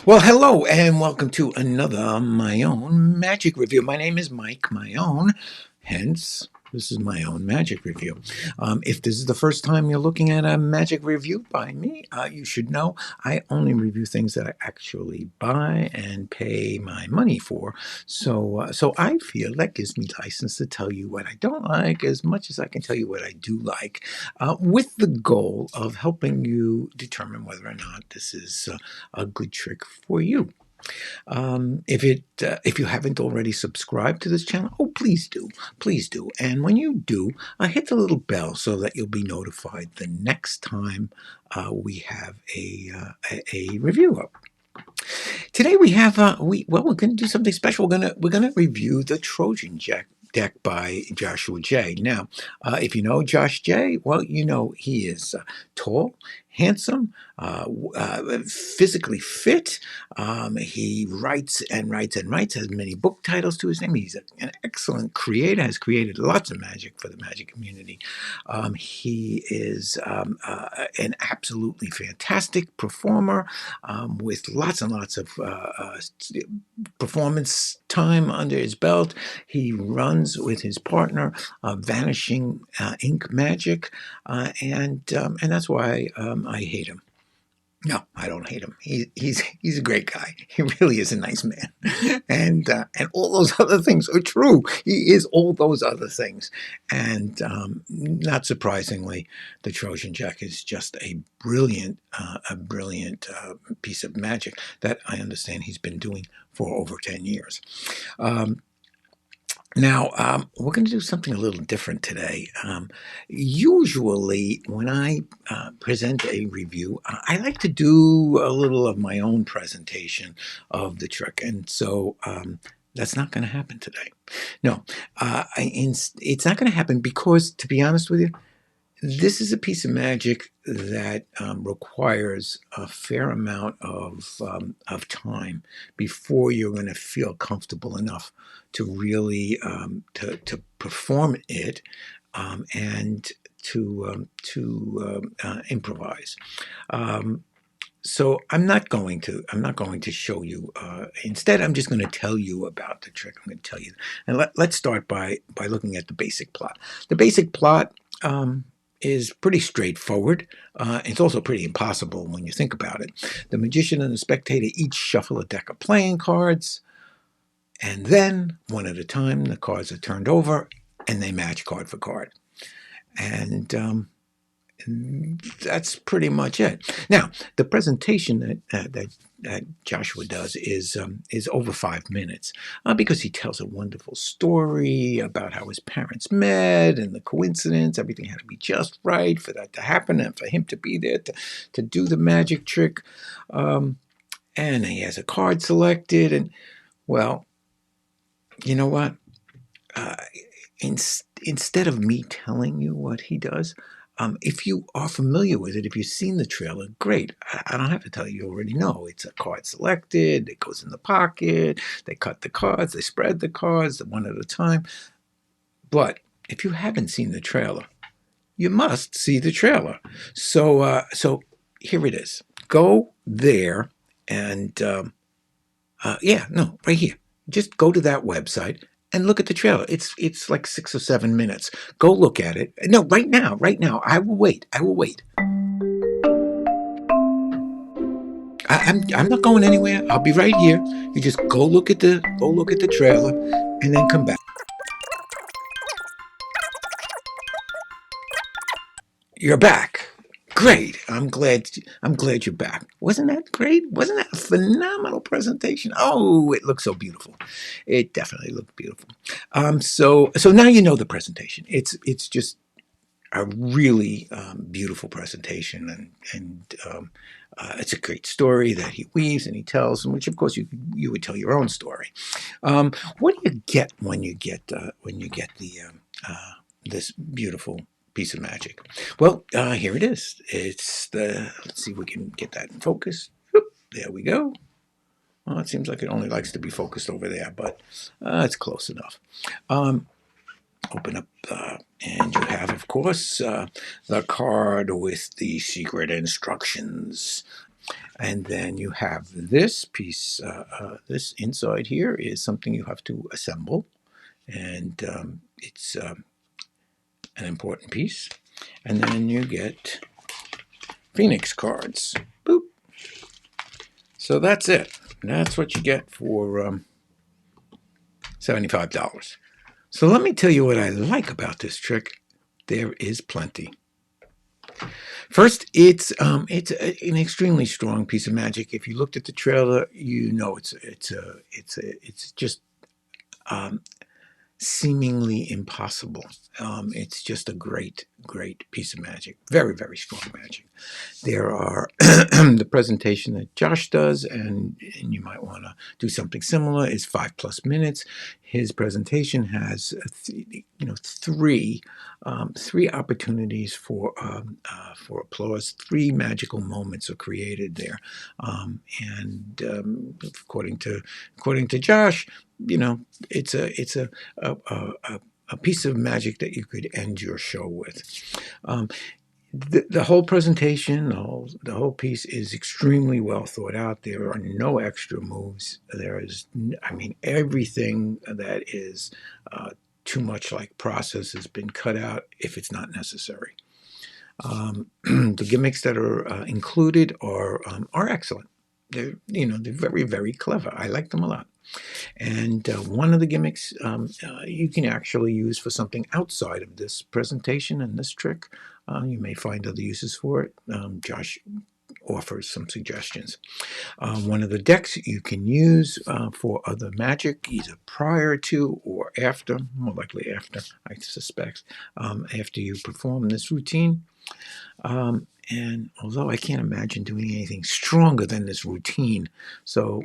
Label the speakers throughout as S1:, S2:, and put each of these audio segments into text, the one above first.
S1: Well, hello and welcome to another My Own Magic Review. My name is Mike, my own, hence this is My Own Magic Review. If this is the first time you're looking at a magic review by me, you should know I only review things that I actually buy and pay my money for. So I feel that gives me license to tell you what I don't like as much as I can tell you what I do like, with the goal of helping you determine whether or not this is a good trick for you. If you haven't already subscribed to this channel, oh please do. And when you do, hit the little bell so that you'll be notified the next time we have a review up. Today we have we're going to do something special. We're gonna review the Trojan deck by Joshua J. Now, if you know Josh J, well, you know he is tall, handsome, physically fit. He writes and writes and writes, has many book titles to his name. He's an excellent creator, has created lots of magic for the magic community. He is an absolutely fantastic performer, with lots and lots of performance time under his belt. He runs with his partner, Vanishing Ink Magic, and that's why I hate him. No, I don't hate him. He's a great guy. He really is a nice man, and all those other things are true. He is all those other things, and not surprisingly, the Trojan Jack is just a brilliant piece of magic that I understand he's been doing for over 10 years. Now, we're going to do something a little different today. Usually, when I present a review, I like to do a little of my own presentation of the trick. And so that's not going to happen today. No, it's not going to happen because, to be honest with you, this is a piece of magic that requires a fair amount of time before you're going to feel comfortable enough to really to perform it, and to improvise. So I'm not going to show you. Instead, I'm just going to tell you about the trick. I'm going to tell you, and let's start by looking at the basic plot. The basic plot is pretty straightforward. It's also pretty impossible when you think about it. The magician and the spectator each shuffle a deck of playing cards, and then, one at a time, the cards are turned over, and they match card for card. And that's pretty much it. Now, the presentation that Joshua does is over 5 minutes, because he tells a wonderful story about how his parents met and the coincidence. Everything had to be just right for that to happen and for him to be there to do the magic trick. And he has a card selected, and well, you know what? Instead of me telling you what he does, if you are familiar with it, if you've seen the trailer, great. I don't have to tell you, you already know. It's a card selected, it goes in the pocket, they cut the cards, they spread the cards one at a time. But if you haven't seen the trailer, you must see the trailer. So here it is. Go there and, right here. Just go to that website and look at the trailer. It's like 6 or 7 minutes. Go look at it. No, right now. I will wait. I'm not going anywhere. I'll be right here. You just go look at the trailer, and then come back. You're back. Great. I'm glad you're back. Wasn't that great? Wasn't that a phenomenal presentation? Oh, it looked so beautiful. It definitely looked beautiful. So now you know the presentation. It's just a really beautiful presentation, and it's a great story that he weaves and he tells, and which of course you would tell your own story. What do you get when you get the this beautiful piece of magic? Well, here it is. Let's see if we can get that in focus. There we go. Well, it seems like it only likes to be focused over there, but it's close enough. Open up, and you have, of course, the card with the secret instructions. And then you have this piece, this inside here is something you have to assemble. And it's an important piece. And then you get Phoenix cards. Boop. So that's it. That's what you get for $75. So let me tell you what I like about this trick. There is plenty. First, it's an extremely strong piece of magic. If you looked at the trailer, you know it's just um, seemingly impossible. It's just a great piece of magic. Very, very strong magic. There are the presentation that Josh does, and you might want to do something similar, is 5+ minutes. His presentation has three opportunities for applause. Three magical moments are created there, and according to Josh, it's a piece of magic that you could end your show with. The whole presentation, the whole piece is extremely well thought out. There are no extra moves. There is, everything that is too much like process has been cut out if it's not necessary. The gimmicks that are included are excellent. They're very, very clever. I like them a lot. And one of the gimmicks you can actually use for something outside of this presentation and this trick. You may find other uses for it. Josh offers some suggestions. One of the decks you can use for other magic, either prior to or after, more likely after, I suspect, after you perform this routine. And although I can't imagine doing anything stronger than this routine, so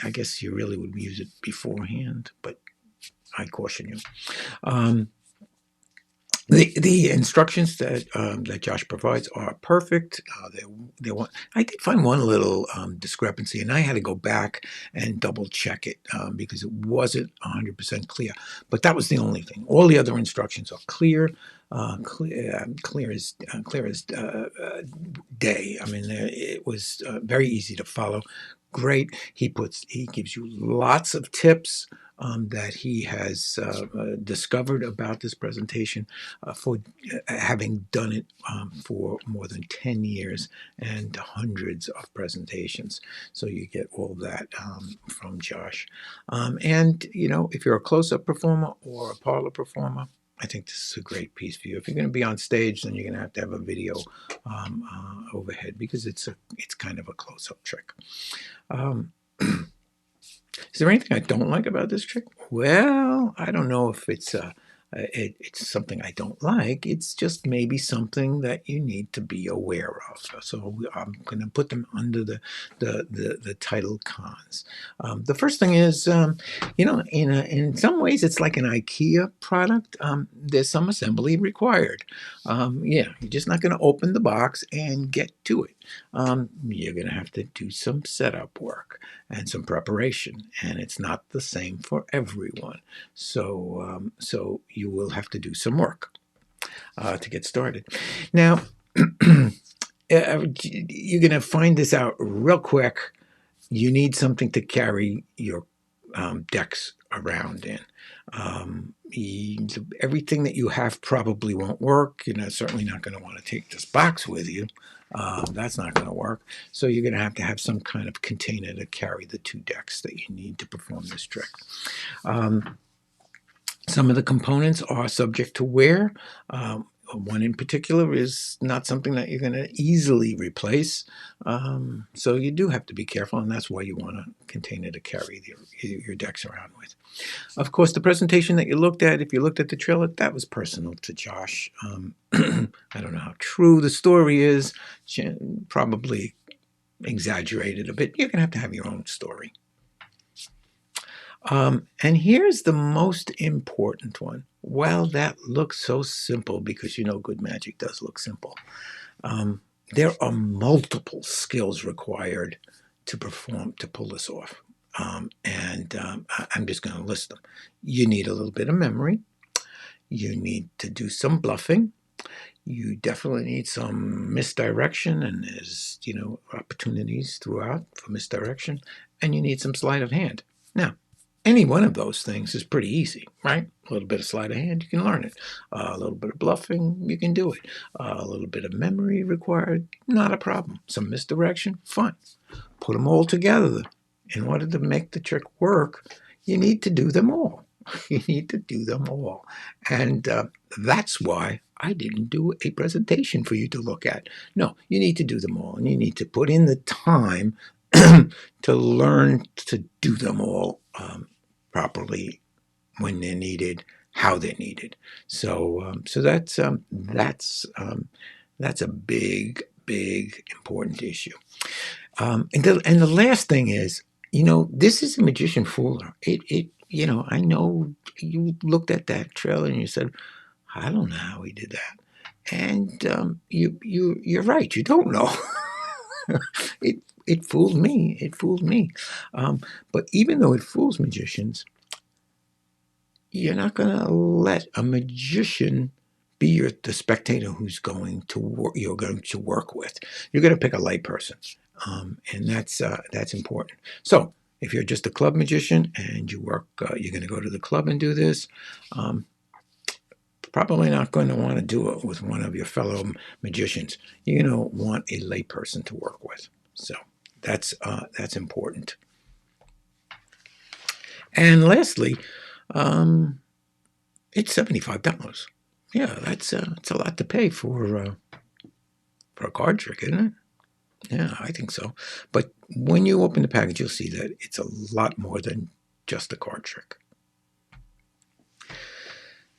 S1: I guess you really would use it beforehand, but I caution you. The instructions that Josh provides are perfect. I did find one little discrepancy, and I had to go back and double check it because it wasn't 100% clear. But that was the only thing. All the other instructions are clear. Clear as day. I mean, it was very easy to follow. Great. He gives you lots of tips that he has discovered about this presentation for having done it for more than 10 years and hundreds of presentations. So you get all that from Josh. And if you're a close-up performer or a parlor performer, I think this is a great piece for you. If you're going to be on stage, then you're going to have a video overhead because it's kind of a close-up trick. Is there anything I don't like about this trick? Well, I don't know if it's something I don't like. It's just maybe something that you need to be aware of. So I'm going to put them under the title cons. The first thing is, in some ways it's like an IKEA product. There's some assembly required. You're just not going to open the box and get to it. You're going to have to do some setup work and some preparation, and it's not the same for everyone. So you will have to do some work to get started. Now, you're going to find this out real quick. You need something to carry your decks around in. Everything that you have probably won't work. You're certainly not going to want to take this box with you. That's not going to work. So you're going to have some kind of container to carry the two decks that you need to perform this trick. Some of the components are subject to wear. One in particular is not something that you're going to easily replace. So you do have to be careful, and that's why you want a container to carry your decks around with. Of course, the presentation that you looked at, if you looked at the trailer, that was personal to Josh. I don't know how true the story is. Probably exaggerated a bit. You're going to have your own story. And here's the most important one. Well, that looks so simple because good magic does look simple. There are multiple skills required to pull this off. And I'm just going to list them. You need a little bit of memory. You need to do some bluffing. You definitely need some misdirection, and there's, opportunities throughout for misdirection, and you need some sleight of hand. Now, any one of those things is pretty easy, right? A little bit of sleight of hand, you can learn it. A little bit of bluffing, you can do it. A little bit of memory required, not a problem. Some misdirection, fine. Put them all together. In order to make the trick work, you need to do them all. You need to do them all. And that's why I didn't do a presentation for you to look at. No, you need to do them all. And you need to put in the time to learn to do them all properly when they're needed, how they're needed. So that's a big, big, important issue. And the last thing is, this is a magician fooler. I know you looked at that trailer and you said, I don't know how he did that, and you're right. You don't know. It fooled me. It fooled me. But even though it fools magicians, you're not going to let a magician be the spectator who's going to work. You're going to work with. You're going to pick a layperson, and that's important. So if you're just a club magician and you're going to go to the club and do this. Probably not going to want to do it with one of your fellow magicians. You're going to want a layperson to work with. So that's important. And lastly, it's $75. Yeah, it's a lot to pay for a card trick, isn't it? Yeah, I think so. But when you open the package, you'll see that it's a lot more than just a card trick.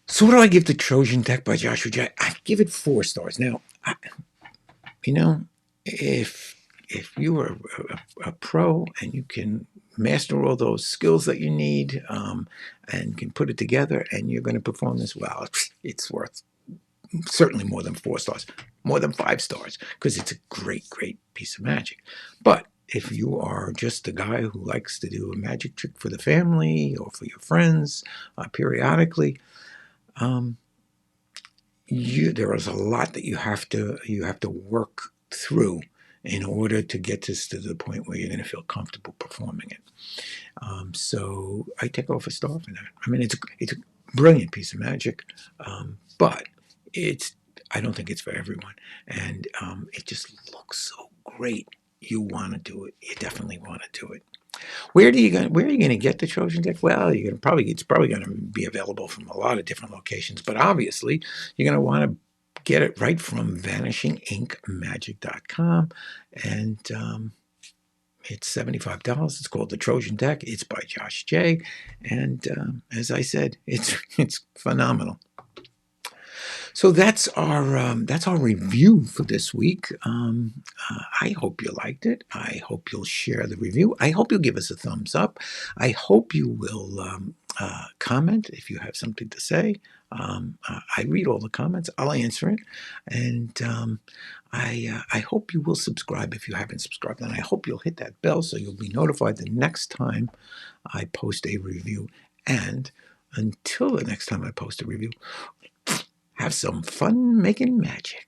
S1: So what do I give the Trojan deck by Joshua J? I give it 4 stars. Now, if you are a pro and you can master all those skills that you need and can put it together and you're going to perform this well, it's worth certainly more than 4 stars, more than 5 stars, because it's a great, great piece of magic. But if you are just a guy who likes to do a magic trick for the family or for your friends periodically, there is a lot that you have to work through in order to get this to the point where you're going to feel comfortable performing it. So I take off a star for that. I mean, it's a brilliant piece of magic, but I don't think it's for everyone, and it just looks so great. You want to do it. You definitely want to do it. Where are you going to get the Trojan deck? Well, it's probably going to be available from a lot of different locations, but obviously you're going to want to get it right from VanishingInkMagic.com, and it's $75. It's called the Trojan deck. It's by Josh J, and as I said, it's phenomenal. So that's our review for this week. I hope you liked it. I hope you'll share the review. I hope you'll give us a thumbs up. I hope you will comment if you have something to say. I read all the comments. I'll answer it. And I hope you will subscribe if you haven't subscribed. And I hope you'll hit that bell so you'll be notified the next time I post a review. And until the next time I post a review, have some fun making magic.